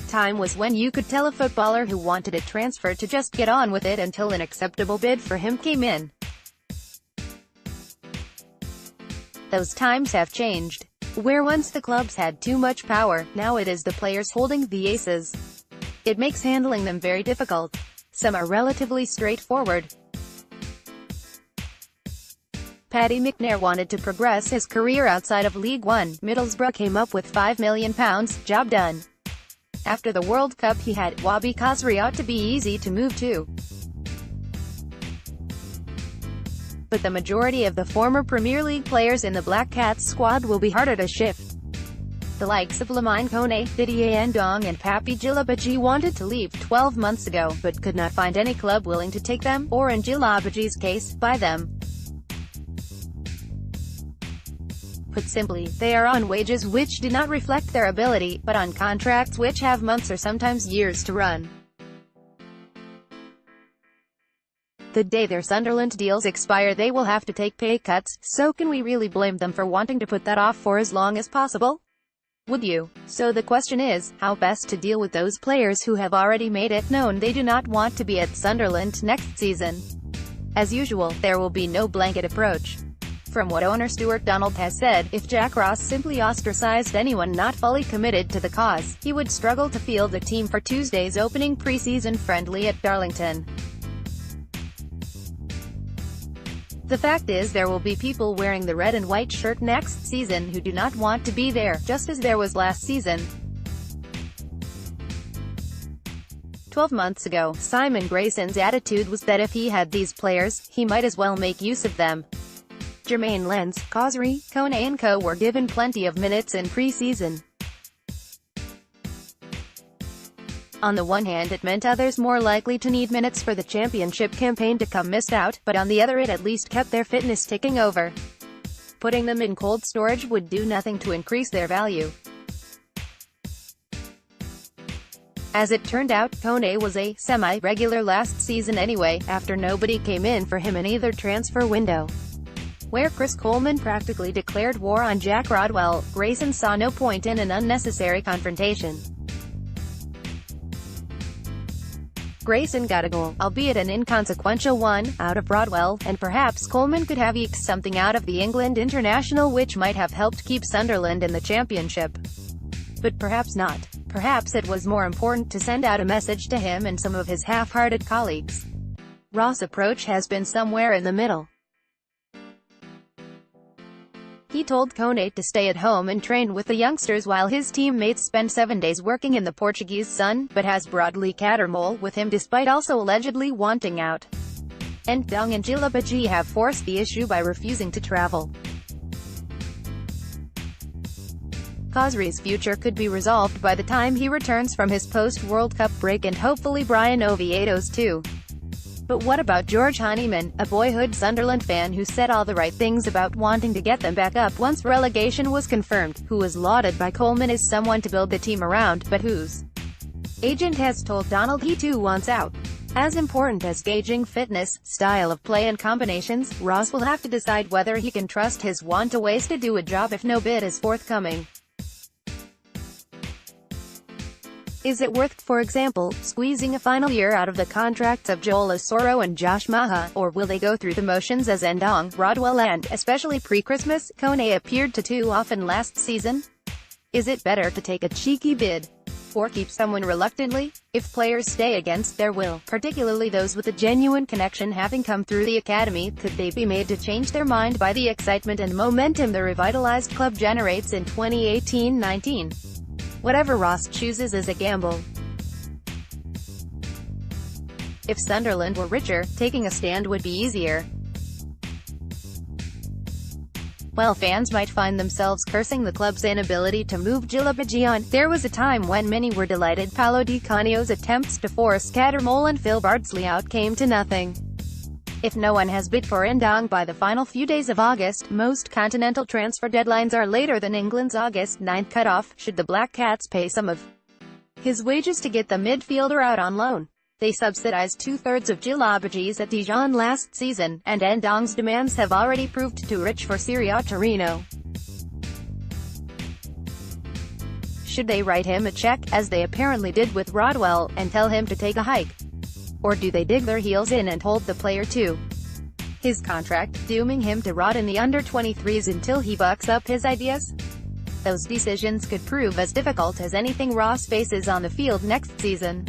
time was when you could tell a footballer who wanted a transfer to just get on with it until an acceptable bid for him came in. Those times have changed. Where once the clubs had too much power, now it is the players holding the aces. It makes handling them very difficult. Some are relatively straightforward. Paddy McNair wanted to progress his career outside of League One. Middlesbrough came up with £5 million, job done. After the World Cup he had Wahbi Khazri ought to be easy to move to. But the majority of the former Premier League players in the Black Cats squad will be harder to shift. The likes of Lamine Kone, Didier Ndong and Papi Djilabadji wanted to leave 12 months ago, but could not find any club willing to take them, or in Djilabadji's case, buy them. Put simply, they are on wages which do not reflect their ability, but on contracts which have months or sometimes years to run. The day their Sunderland deals expire they will have to take pay cuts, so can we really blame them for wanting to put that off for as long as possible? Would you? So the question is, how best to deal with those players who have already made it known they do not want to be at Sunderland next season. As usual, there will be no blanket approach. From what owner Stuart Donald has said, if Jack Ross simply ostracized anyone not fully committed to the cause, he would struggle to field the team for Tuesday's opening pre-season friendly at Darlington. The fact is there will be people wearing the red and white shirt next season who do not want to be there, just as there was last season. 12 months ago, Simon Grayson's attitude was that if he had these players, he might as well make use of them. Jermaine Lens, Khazri, Kone and co were given plenty of minutes in pre-season. On the one hand it meant others more likely to need minutes for the championship campaign to come missed out, but on the other it at least kept their fitness ticking over. Putting them in cold storage would do nothing to increase their value. As it turned out, Kone was a semi-regular last season anyway, after nobody came in for him in either transfer window. Where Chris Coleman practically declared war on Jack Rodwell, Grayson saw no point in an unnecessary confrontation. Grayson got a goal, albeit an inconsequential one, out of Rodwell, and perhaps Coleman could have eked something out of the England international which might have helped keep Sunderland in the championship. But perhaps not. Perhaps it was more important to send out a message to him and some of his half-hearted colleagues. Ross' approach has been somewhere in the middle. He told Kone to stay at home and train with the youngsters while his teammates spend 7 days working in the Portuguese sun, but has Broadley Cattermole with him despite also allegedly wanting out. Ndong and Djilabadji have forced the issue by refusing to travel. Khazri's future could be resolved by the time he returns from his post-World Cup break and hopefully Brian Oviedo's too. But what about George Honeyman, a boyhood Sunderland fan who said all the right things about wanting to get them back up once relegation was confirmed, who was lauded by Coleman as someone to build the team around, but whose agent has told Donald he too wants out? As important as gauging fitness, style of play and combinations, Ross will have to decide whether he can trust his want-to-ways to do a job if no bid is forthcoming. Is it worth, for example, squeezing a final year out of the contracts of Joel Asoro and Josh Maha, or will they go through the motions as Ndong, Rodwell and, especially pre-Christmas, Kone appeared to too often last season? Is it better to take a cheeky bid, or keep someone reluctantly? If players stay against their will, particularly those with a genuine connection having come through the academy, could they be made to change their mind by the excitement and momentum the revitalized club generates in 2018-19? Whatever Ross chooses is a gamble. If Sunderland were richer, taking a stand would be easier. While fans might find themselves cursing the club's inability to move Djilabadji on, there was a time when many were delighted Paolo Di Canio's attempts to force Cattermole and Phil Bardsley out came to nothing. If no one has bid for Ndong by the final few days of August, most continental transfer deadlines are later than England's August 9th cutoff, should the Black Cats pay some of his wages to get the midfielder out on loan. They subsidized two-thirds of Djilabadji's at Dijon last season, and Ndong's demands have already proved too rich for Serie A Torino. Should they write him a check, as they apparently did with Rodwell, and tell him to take a hike? Or do they dig their heels in and hold the player to his contract, dooming him to rot in the under-23s until he bucks up his ideas? Those decisions could prove as difficult as anything Ross faces on the field next season.